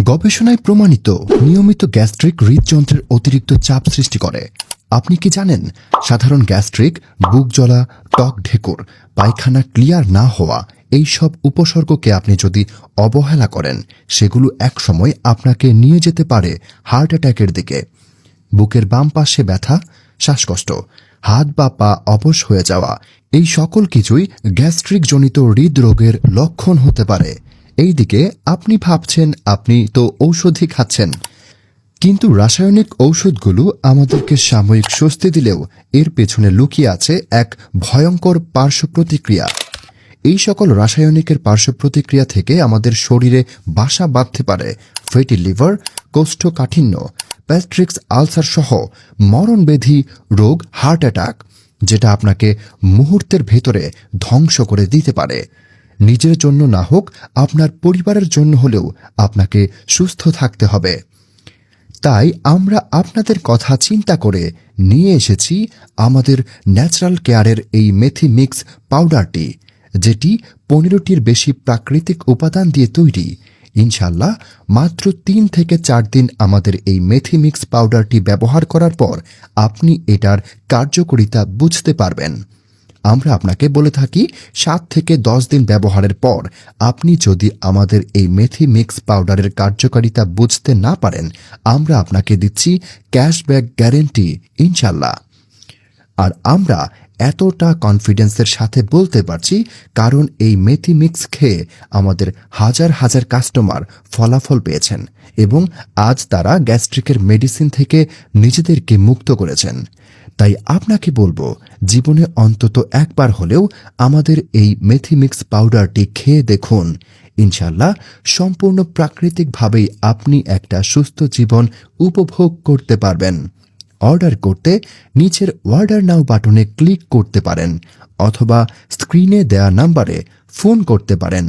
গবেষণায় প্রমাণিত নিয়মিত গ্যাস্ট্রিক হৃদযন্ত্রের অতিরিক্ত চাপ সৃষ্টি করে। আপনি কি জানেন সাধারণ গ্যাস্ট্রিক, বুক জ্বলা, টক ঢেকুর, পায়খানা ক্লিয়ার না হওয়া এই সব উপসর্গকে আপনি যদি অবহেলা করেন সেগুলো একসময় আপনাকে নিয়ে যেতে পারে হার্ট অ্যাটাকের দিকে। বুকের বাম পাশে ব্যথা, শ্বাসকষ্ট, হাত বা পা অবশ হয়ে যাওয়া এই সকল কিছুই গ্যাস্ট্রিক জনিত হৃদরোগের লক্ষণ হতে পারে। এইদিকে আপনি ভাবছেন আপনি তো ঔষধই খাচ্ছেন, কিন্তু রাসায়নিক ঔষধগুলো আমাদেরকে সাময়িক স্বস্তি দিলেও এর পেছনে লুকিয়ে আছে এক ভয়ঙ্কর পার্শ্ব প্রতিক্রিয়া। এই সকল রাসায়নিকের পার্শ্ব প্রতিক্রিয়া থেকে আমাদের শরীরে বাসা বাঁধতে পারে ফ্যাটি লিভার, কোষ্ঠকাঠিন্য, প্যাস্ট্রিক্স আলসার সহ মরণবেধি রোগ হার্ট অ্যাটাক, যেটা আপনাকে মুহূর্তের ভেতরে ধ্বংস করে দিতে পারে। নিজের জন্য না হোক, আপনার পরিবারের জন্য হলেও আপনাকে সুস্থ থাকতে হবে। তাই আমরা আপনাদের কথা চিন্তা করে নিয়ে এসেছি আমাদের ন্যাচারাল কেয়ারের এই মেথি মিক্স পাউডারটি, যেটি 15টির বেশি প্রাকৃতিক উপাদান দিয়ে তৈরি। ইনশাল্লাহ মাত্র 3 থেকে 4 দিন আমাদের এই মেথি মিক্স পাউডারটি ব্যবহার করার পর আপনি এটার কার্যকারিতা বুঝতে পারবেন। আমরা আপনাকে বলে থাকি 7 থেকে 10 দিন ব্যবহারের পর আপনি যদি আমাদের এই মেথি মিক্স পাউডারের কার্যকারিতা বুঝতে না পারেন, আমরা আপনাকে দিচ্ছি ক্যাশব্যাক গ্যারেন্টি ইনশাল্লাহ। আর আমরা এতটা কনফিডেন্সের সাথে বলতে পারছি কারণ এই মেথি মিক্স খেয়ে আমাদের হাজার হাজার কাস্টমার ফলাফল পেয়েছেন এবং আজ তারা গ্যাস্ট্রিকের মেডিসিন থেকে নিজেদেরকে মুক্ত করেছেন। তাই আপনাকে বলবো, জীবনে অন্তত একবার হলেও আমাদের এই মেথি মিক্স পাউডারটি খেয়ে দেখুন। ইনশাল্লাহ সম্পূর্ণ প্রাকৃতিকভাবেই আপনি একটা সুস্থ জীবন উপভোগ করতে পারবেন। অর্ডার করতে নিচের অর্ডার নাও বাটনে ক্লিক করতে পারেন অথবা স্ক্রিনে দেয়া নাম্বারে ফোন করতে পারেন।